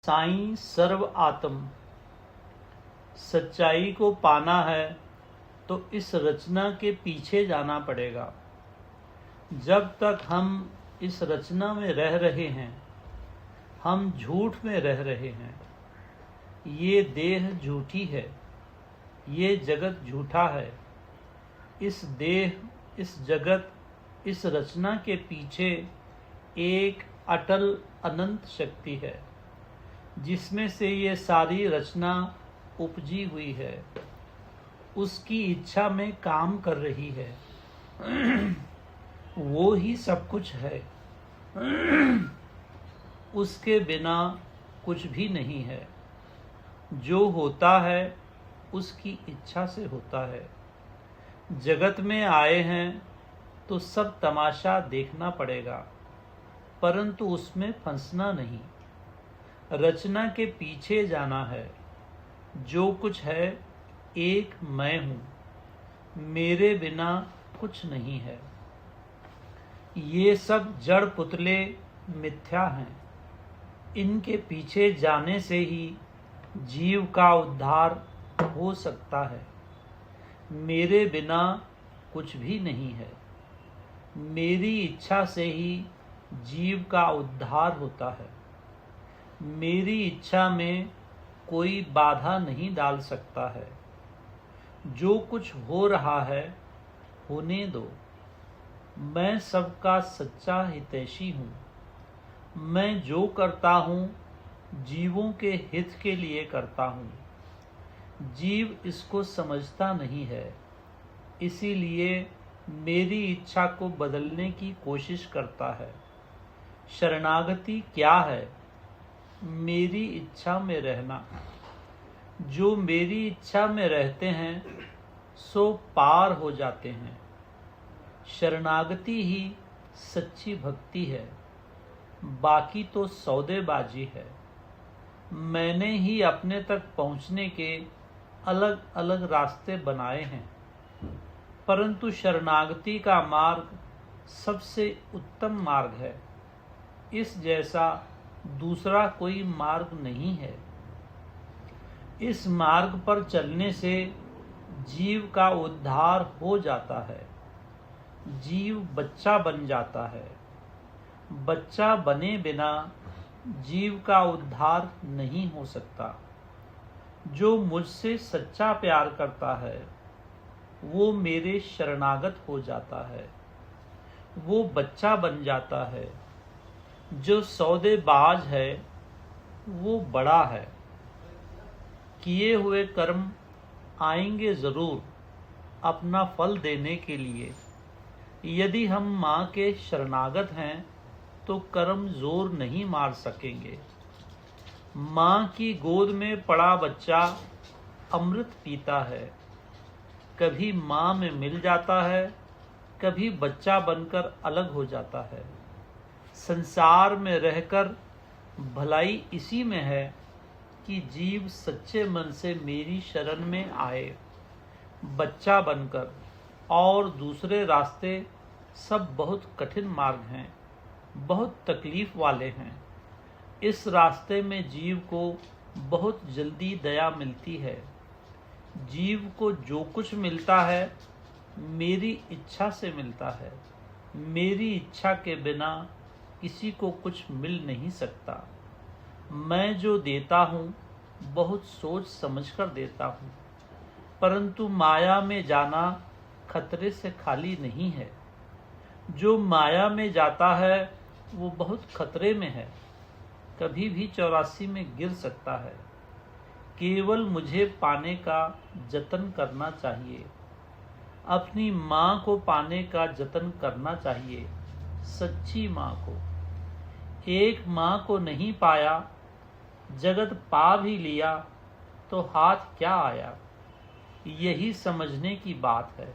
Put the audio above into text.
साईं सर्व आत्म। सच्चाई को पाना है तो इस रचना के पीछे जाना पड़ेगा। जब तक हम इस रचना में रह रहे हैं, हम झूठ में रह रहे हैं। ये देह झूठी है, ये जगत झूठा है। इस देह, इस जगत, इस रचना के पीछे एक अटल अनंत शक्ति है, जिसमें से ये सारी रचना उपजी हुई है। उसकी इच्छा में काम कर रही है। वो ही सब कुछ है। उसके बिना कुछ भी नहीं है। जो होता है उसकी इच्छा से होता है। जगत में आए हैं तो सब तमाशा देखना पड़ेगा, परंतु उसमें फंसना नहीं। रचना के पीछे जाना है। जो कुछ है एक मैं हूँ, मेरे बिना कुछ नहीं है। ये सब जड़ पुतले मिथ्या हैं। इनके पीछे जाने से ही जीव का उद्धार हो सकता है। मेरे बिना कुछ भी नहीं है। मेरी इच्छा से ही जीव का उद्धार होता है। मेरी इच्छा में कोई बाधा नहीं डाल सकता है। जो कुछ हो रहा है होने दो। मैं सबका सच्चा हितैषी हूँ। मैं जो करता हूँ जीवों के हित के लिए करता हूँ। जीव इसको समझता नहीं है, इसीलिए मेरी इच्छा को बदलने की कोशिश करता है। शरणागति क्या है? मेरी इच्छा में रहना। जो मेरी इच्छा में रहते हैं सो पार हो जाते हैं। शरणागति ही सच्ची भक्ति है, बाकी तो सौदेबाजी है। मैंने ही अपने तक पहुंचने के अलग अलग रास्ते बनाए हैं, परंतु शरणागति का मार्ग सबसे उत्तम मार्ग है। इस जैसा दूसरा कोई मार्ग नहीं है। इस मार्ग पर चलने से जीव का उद्धार हो जाता है। जीव बच्चा बन जाता है। बच्चा बने बिना जीव का उद्धार नहीं हो सकता। जो मुझसे सच्चा प्यार करता है वो मेरे शरणागत हो जाता है। वो बच्चा बन जाता है। जो सौदेबाज है वो बड़ा है। किए हुए कर्म आएंगे जरूर अपना फल देने के लिए। यदि हम माँ के शरणागत हैं तो कर्म जोर नहीं मार सकेंगे। माँ की गोद में पड़ा बच्चा अमृत पीता है। कभी माँ में मिल जाता है, कभी बच्चा बनकर अलग हो जाता है। संसार में रहकर भलाई इसी में है कि जीव सच्चे मन से मेरी शरण में आए, बच्चा बनकर। और दूसरे रास्ते सब बहुत कठिन मार्ग हैं, बहुत तकलीफ वाले हैं। इस रास्ते में जीव को बहुत जल्दी दया मिलती है। जीव को जो कुछ मिलता है मेरी इच्छा से मिलता है। मेरी इच्छा के बिना किसी को कुछ मिल नहीं सकता। मैं जो देता हूँ बहुत सोच समझकर देता हूँ, परंतु माया में जाना खतरे से खाली नहीं है। जो माया में जाता है वो बहुत खतरे में है। कभी भी 84 में गिर सकता है। केवल मुझे पाने का जतन करना चाहिए। अपनी माँ को पाने का जतन करना चाहिए, सच्ची माँ को। एक माँ को नहीं पाया, जगत पा भी लिया तो हाथ क्या आया। यही समझने की बात है।